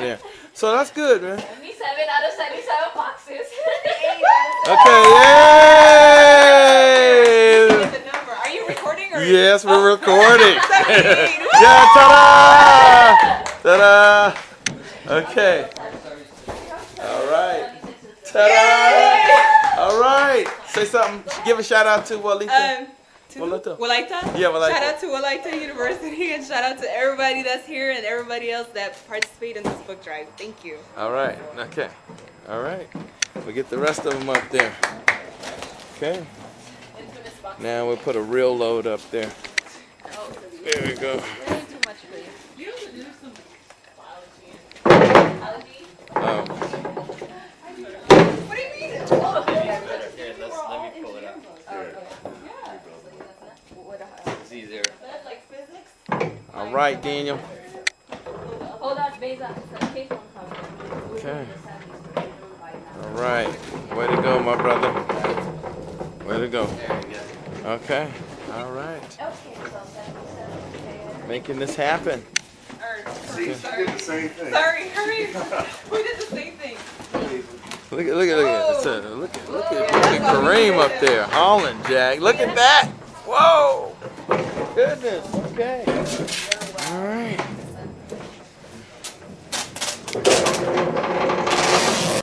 Yeah. So that's good, man. 77 out of 77 boxes. Okay, yay! The number. Are you recording or? Yes, we're recording. 78. Yeah, ta-da! Ta-da! Okay. All right. Ta-da! All right. Say something. Give a shout out to Wolaita. Wolaita? Yeah, Wolaita. Shout out to Wolaita University and shout out to everybody that's here and everybody else that participated in this book drive. Thank you. All right. Okay. All right. We'll get the rest of them up there. Okay. Now we'll put a real load up there. There we go. Oh. What do you mean? Here, let me pull it up. It's easier. All right, Daniel. Hold on, Beza. Okay. All right. Way to go, my brother. Way to go. Okay. All right. Making this happen. See, okay. she did the same thing. Sorry, hurry. We did the same thing. Look at Kareem up there. Holland, Jack. Look at that. Whoa. Goodness. Okay. All right.